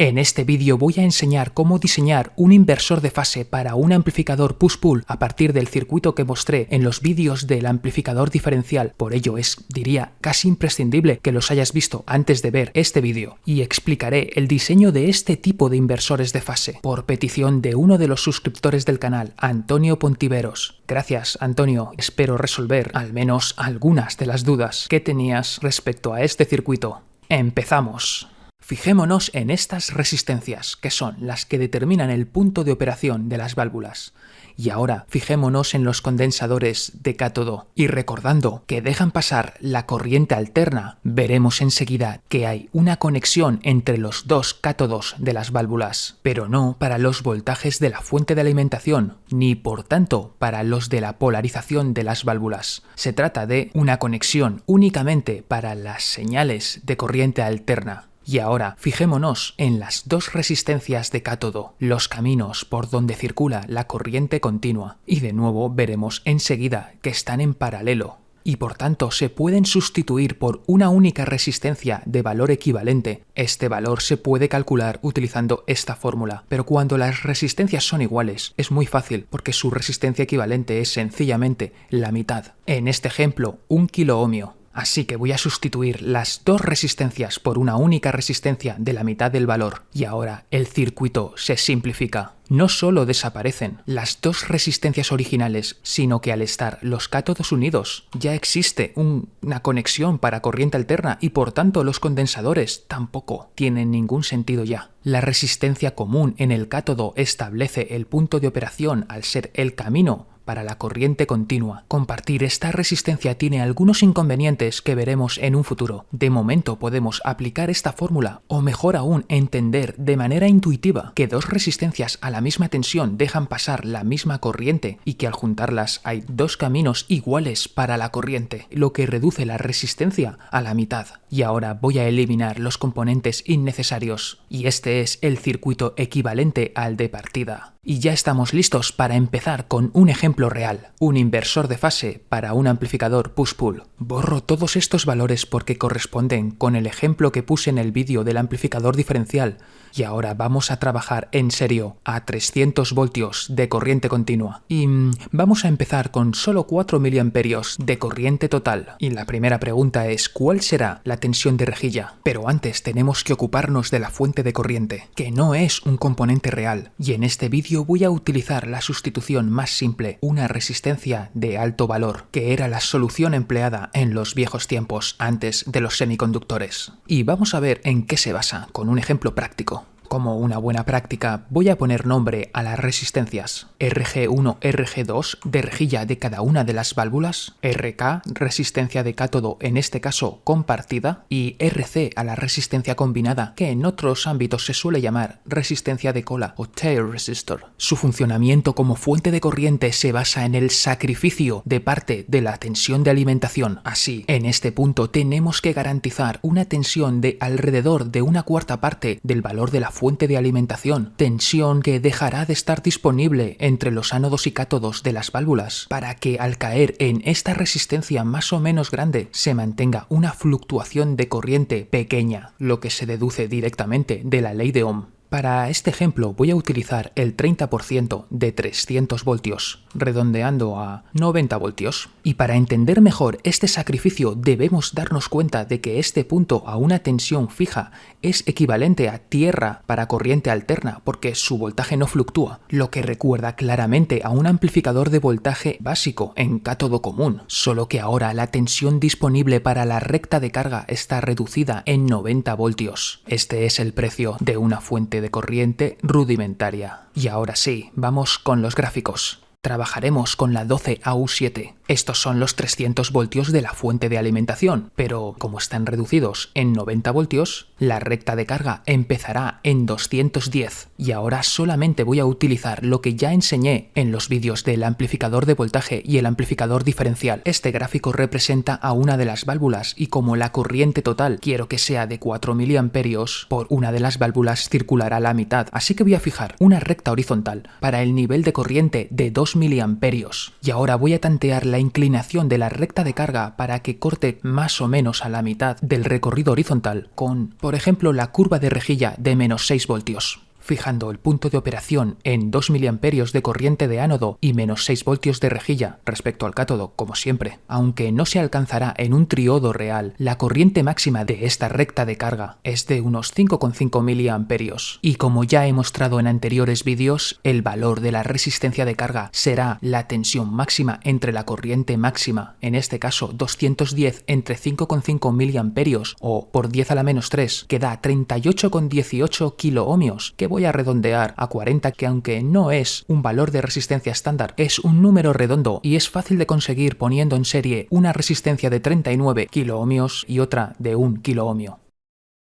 En este vídeo voy a enseñar cómo diseñar un inversor de fase para un amplificador push-pull a partir del circuito que mostré en los vídeos del amplificador diferencial. Por ello diría, casi imprescindible que los hayas visto antes de ver este vídeo. Y explicaré el diseño de este tipo de inversores de fase, por petición de uno de los suscriptores del canal, Antonio Pontiveros. Gracias, Antonio. Espero resolver al menos algunas de las dudas que tenías respecto a este circuito. ¡Empezamos! Fijémonos en estas resistencias, que son las que determinan el punto de operación de las válvulas. Y ahora fijémonos en los condensadores de cátodo. Y recordando que dejan pasar la corriente alterna, veremos enseguida que hay una conexión entre los dos cátodos de las válvulas, pero no para los voltajes de la fuente de alimentación, ni por tanto para los de la polarización de las válvulas. Se trata de una conexión únicamente para las señales de corriente alterna. Y ahora fijémonos en las dos resistencias de cátodo, los caminos por donde circula la corriente continua, y de nuevo veremos enseguida que están en paralelo, y por tanto se pueden sustituir por una única resistencia de valor equivalente. Este valor se puede calcular utilizando esta fórmula, pero cuando las resistencias son iguales es muy fácil porque su resistencia equivalente es sencillamente la mitad. En este ejemplo, 1 kiloohmio. Así que voy a sustituir las dos resistencias por una única resistencia de la mitad del valor. Y ahora el circuito se simplifica. No solo desaparecen las dos resistencias originales, sino que al estar los cátodos unidos ya existe una conexión para corriente alterna y por tanto los condensadores tampoco tienen ningún sentido ya. La resistencia común en el cátodo establece el punto de operación al ser el camino para la corriente continua. Compartir esta resistencia tiene algunos inconvenientes que veremos en un futuro. De momento podemos aplicar esta fórmula, o mejor aún, entender de manera intuitiva que dos resistencias a la misma tensión dejan pasar la misma corriente y que al juntarlas hay dos caminos iguales para la corriente, lo que reduce la resistencia a la mitad. Y ahora voy a eliminar los componentes innecesarios, y este es el circuito equivalente al de partida. Y ya estamos listos para empezar con un ejemplo real, un inversor de fase para un amplificador push-pull. Borro todos estos valores porque corresponden con el ejemplo que puse en el vídeo del amplificador diferencial, y ahora vamos a trabajar en serio a 300 voltios de corriente continua. Y vamos a empezar con solo 4 miliamperios de corriente total. Y la primera pregunta es, ¿cuál será la tensión de rejilla? Pero antes tenemos que ocuparnos de la fuente de corriente, que no es un componente real. Y en este vídeo voy a utilizar la sustitución más simple, una resistencia de alto valor, que era la solución empleada en los viejos tiempos antes de los semiconductores. Y vamos a ver en qué se basa con un ejemplo práctico. Como una buena práctica, voy a poner nombre a las resistencias RG1, RG2 de rejilla de cada una de las válvulas, RK, resistencia de cátodo en este caso compartida, y RC a la resistencia combinada, que en otros ámbitos se suele llamar resistencia de cola o tail resistor. Su funcionamiento como fuente de corriente se basa en el sacrificio de parte de la tensión de alimentación. Así, en este punto tenemos que garantizar una tensión de alrededor de 1/4 parte del valor de la fuente de alimentación, tensión que dejará de estar disponible entre los ánodos y cátodos de las válvulas, para que al caer en esta resistencia más o menos grande se mantenga una fluctuación de corriente pequeña, lo que se deduce directamente de la ley de Ohm. Para este ejemplo voy a utilizar el 30% de 300 voltios, redondeando a 90 voltios. Y para entender mejor este sacrificio debemos darnos cuenta de que este punto a una tensión fija es equivalente a tierra para corriente alterna porque su voltaje no fluctúa, lo que recuerda claramente a un amplificador de voltaje básico en cátodo común, solo que ahora la tensión disponible para la recta de carga está reducida en 90 voltios. Este es el precio de una fuente de corriente rudimentaria. Y ahora sí, vamos con los gráficos. Trabajaremos con la 12AU7. Estos son los 300 voltios de la fuente de alimentación, pero como están reducidos en 90 voltios, la recta de carga empezará en 210. Y ahora solamente voy a utilizar lo que ya enseñé en los vídeos del amplificador de voltaje y el amplificador diferencial. Este gráfico representa a una de las válvulas y como la corriente total quiero que sea de 4 miliamperios, por una de las válvulas circulará la mitad, así que voy a fijar una recta horizontal para el nivel de corriente de 2 2 miliamperios. Y ahora voy a tantear la inclinación de la recta de carga para que corte más o menos a la mitad del recorrido horizontal con, por ejemplo, la curva de rejilla de menos 6 voltios. Fijando el punto de operación en 2 miliamperios de corriente de ánodo y menos 6 voltios de rejilla respecto al cátodo, como siempre. Aunque no se alcanzará en un triodo real, la corriente máxima de esta recta de carga es de unos 5,5 miliamperios. Y como ya he mostrado en anteriores vídeos, el valor de la resistencia de carga será la tensión máxima entre la corriente máxima, en este caso 210 entre 5,5 miliamperios o por 10 a la menos 3, que da 38,18 kiloohmios, que voy a redondear a 40, que aunque no es un valor de resistencia estándar, es un número redondo y es fácil de conseguir poniendo en serie una resistencia de 39 kiloohmios y otra de 1 kiloohmio.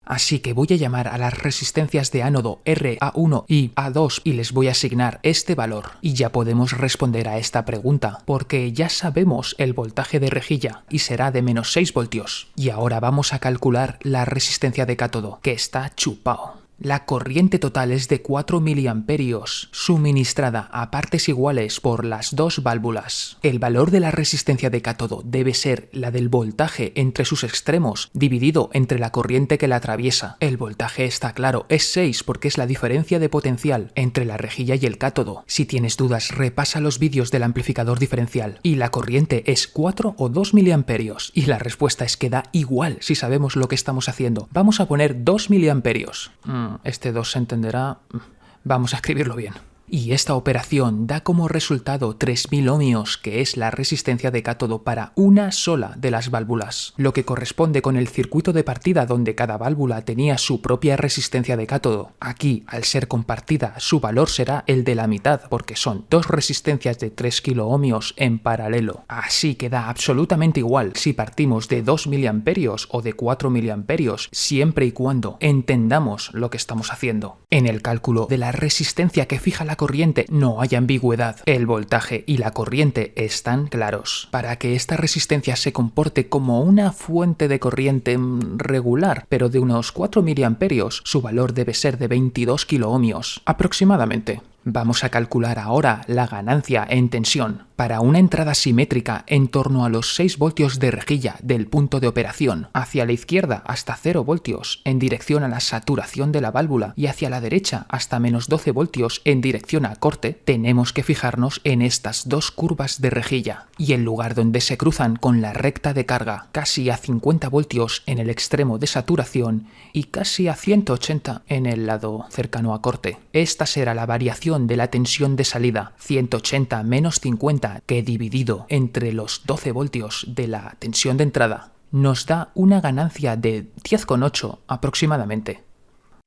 Así que voy a llamar a las resistencias de ánodo R, A1 y A2 y les voy a asignar este valor. Y ya podemos responder a esta pregunta, porque ya sabemos el voltaje de rejilla y será de menos 6 voltios. Y ahora vamos a calcular la resistencia de cátodo, que está chupao. La corriente total es de 4 miliamperios, suministrada a partes iguales por las dos válvulas. El valor de la resistencia de cátodo debe ser la del voltaje entre sus extremos, dividido entre la corriente que la atraviesa. El voltaje está claro, es 6 porque es la diferencia de potencial entre la rejilla y el cátodo. Si tienes dudas, repasa los vídeos del amplificador diferencial. Y la corriente es 4 o 2 miliamperios. Y la respuesta es que da igual si sabemos lo que estamos haciendo. Vamos a poner 2 miliamperios. Este 2 se entenderá. Vamos a escribirlo bien. Y esta operación da como resultado 3000 ohmios, que es la resistencia de cátodo para una sola de las válvulas, lo que corresponde con el circuito de partida donde cada válvula tenía su propia resistencia de cátodo. Aquí, al ser compartida, su valor será el de la mitad, porque son dos resistencias de 3 kiloohmios en paralelo. Así que da absolutamente igual si partimos de 2 miliamperios o de 4 miliamperios, siempre y cuando entendamos lo que estamos haciendo. En el cálculo de la resistencia que fija la corriente no hay ambigüedad. El voltaje y la corriente están claros. Para que esta resistencia se comporte como una fuente de corriente regular, pero de unos 4 miliamperios, su valor debe ser de 22 kiloohmios, aproximadamente. Vamos a calcular ahora la ganancia en tensión. Para una entrada simétrica en torno a los 6 voltios de rejilla del punto de operación, hacia la izquierda hasta 0 voltios en dirección a la saturación de la válvula y hacia la derecha hasta menos 12 voltios en dirección a corte, tenemos que fijarnos en estas dos curvas de rejilla y el lugar donde se cruzan con la recta de carga, casi a 50 voltios en el extremo de saturación y casi a 180 en el lado cercano a corte. Esta será la variación de la tensión de salida, 180 menos 50, que dividido entre los 12 voltios de la tensión de entrada, nos da una ganancia de 10,8 aproximadamente.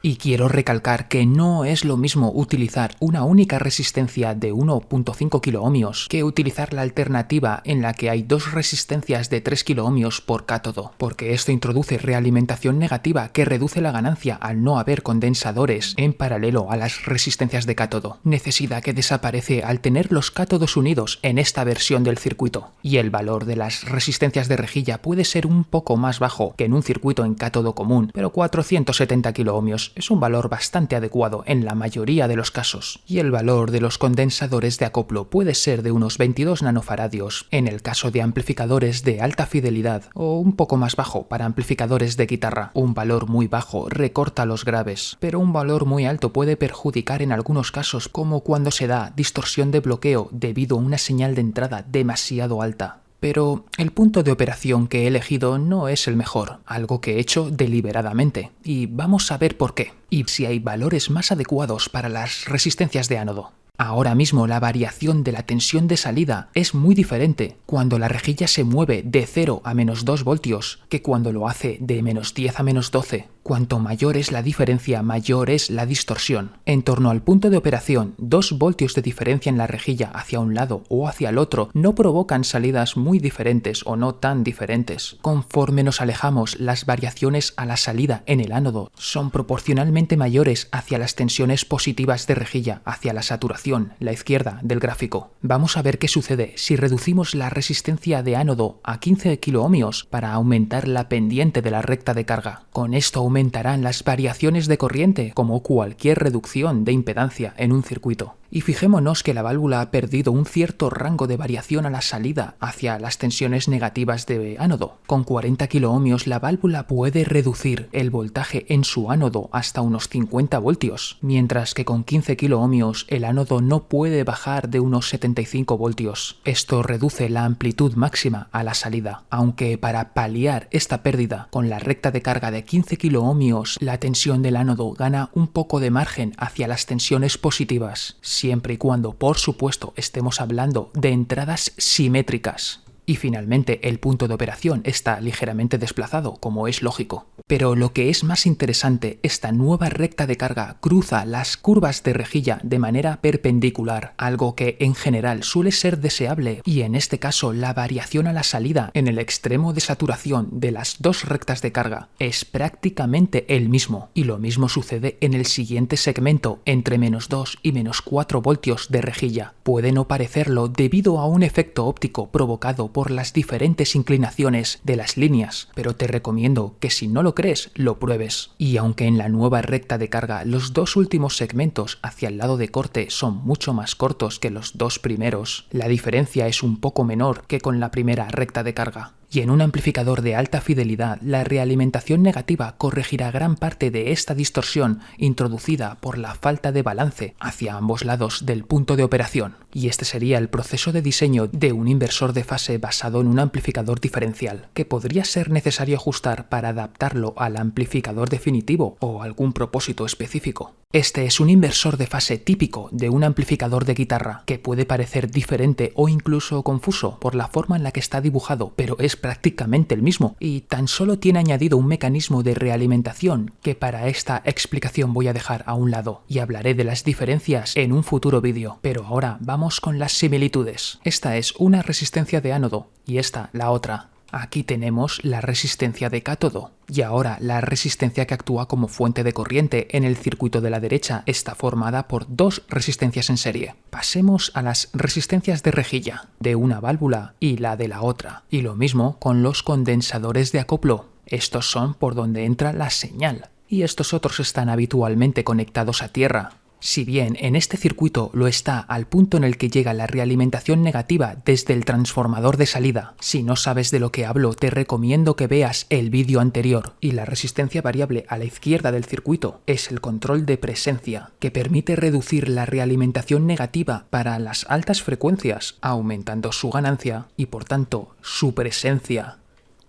Y quiero recalcar que no es lo mismo utilizar una única resistencia de 1,5 kiloohmios que utilizar la alternativa en la que hay dos resistencias de 3 kiloohmios por cátodo, porque esto introduce realimentación negativa que reduce la ganancia al no haber condensadores en paralelo a las resistencias de cátodo, necesidad que desaparece al tener los cátodos unidos en esta versión del circuito. Y el valor de las resistencias de rejilla puede ser un poco más bajo que en un circuito en cátodo común, pero 470 kiloohmios es un valor bastante adecuado en la mayoría de los casos, y el valor de los condensadores de acoplo puede ser de unos 22 nanofaradios en el caso de amplificadores de alta fidelidad o un poco más bajo para amplificadores de guitarra. Un valor muy bajo recorta los graves, pero un valor muy alto puede perjudicar en algunos casos, como cuando se da distorsión de bloqueo debido a una señal de entrada demasiado alta. Pero el punto de operación que he elegido no es el mejor, algo que he hecho deliberadamente, y vamos a ver por qué, y si hay valores más adecuados para las resistencias de ánodo. Ahora mismo la variación de la tensión de salida es muy diferente cuando la rejilla se mueve de 0 a menos 2 voltios que cuando lo hace de menos 10 a menos 12. Cuanto mayor es la diferencia, mayor es la distorsión. En torno al punto de operación, 2 voltios de diferencia en la rejilla hacia un lado o hacia el otro no provocan salidas muy diferentes o no tan diferentes. Conforme nos alejamos, las variaciones a la salida en el ánodo son proporcionalmente mayores hacia las tensiones positivas de rejilla, hacia la saturación, la izquierda del gráfico. Vamos a ver qué sucede si reducimos la resistencia de ánodo a 15 kiloohmios para aumentar la pendiente de la recta de carga. Con esto aumentarán las variaciones de corriente como cualquier reducción de impedancia en un circuito. Y fijémonos que la válvula ha perdido un cierto rango de variación a la salida hacia las tensiones negativas de ánodo. Con 40 kiloohmios la válvula puede reducir el voltaje en su ánodo hasta unos 50 voltios, mientras que con 15 kiloohmios el ánodo no puede bajar de unos 75 voltios. Esto reduce la amplitud máxima a la salida, aunque para paliar esta pérdida, con la recta de carga de 15 kiloohmios la tensión del ánodo gana un poco de margen hacia las tensiones positivas, siempre y cuando, por supuesto, estemos hablando de entradas simétricas. Y finalmente el punto de operación está ligeramente desplazado, como es lógico. Pero lo que es más interesante, esta nueva recta de carga cruza las curvas de rejilla de manera perpendicular, algo que en general suele ser deseable, y en este caso la variación a la salida en el extremo de saturación de las dos rectas de carga es prácticamente el mismo, y lo mismo sucede en el siguiente segmento entre -2 y -4 voltios de rejilla. Puede no parecerlo debido a un efecto óptico provocado por las diferentes inclinaciones de las líneas, pero te recomiendo que si no lo crees, lo pruebes. Y aunque en la nueva recta de carga los dos últimos segmentos hacia el lado de corte son mucho más cortos que los dos primeros, la diferencia es un poco menor que con la primera recta de carga. Y en un amplificador de alta fidelidad, la realimentación negativa corregirá gran parte de esta distorsión introducida por la falta de balance hacia ambos lados del punto de operación. Y este sería el proceso de diseño de un inversor de fase basado en un amplificador diferencial, que podría ser necesario ajustar para adaptarlo al amplificador definitivo o algún propósito específico. Este es un inversor de fase típico de un amplificador de guitarra, que puede parecer diferente o incluso confuso por la forma en la que está dibujado, pero es prácticamente el mismo y tan solo tiene añadido un mecanismo de realimentación que para esta explicación voy a dejar a un lado y hablaré de las diferencias en un futuro vídeo. Pero ahora vamos con las similitudes. Esta es una resistencia de ánodo y esta la otra. Aquí tenemos la resistencia de cátodo y ahora la resistencia que actúa como fuente de corriente en el circuito de la derecha está formada por dos resistencias en serie. Pasemos a las resistencias de rejilla de una válvula y la de la otra, y lo mismo con los condensadores de acoplo. Estos son por donde entra la señal y estos otros están habitualmente conectados a tierra. Si bien en este circuito lo está al punto en el que llega la realimentación negativa desde el transformador de salida, si no sabes de lo que hablo te recomiendo que veas el vídeo anterior. Y la resistencia variable a la izquierda del circuito es el control de presencia, que permite reducir la realimentación negativa para las altas frecuencias, aumentando su ganancia y por tanto su presencia.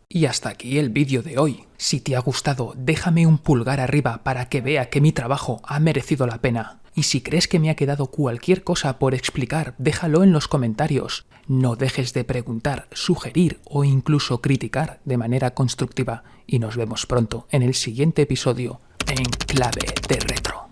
Y hasta aquí el vídeo de hoy. Si te ha gustado, déjame un pulgar arriba para que vea que mi trabajo ha merecido la pena. Y si crees que me ha quedado cualquier cosa por explicar, déjalo en los comentarios. No dejes de preguntar, sugerir o incluso criticar de manera constructiva. Y nos vemos pronto en el siguiente episodio en Clave de Retro.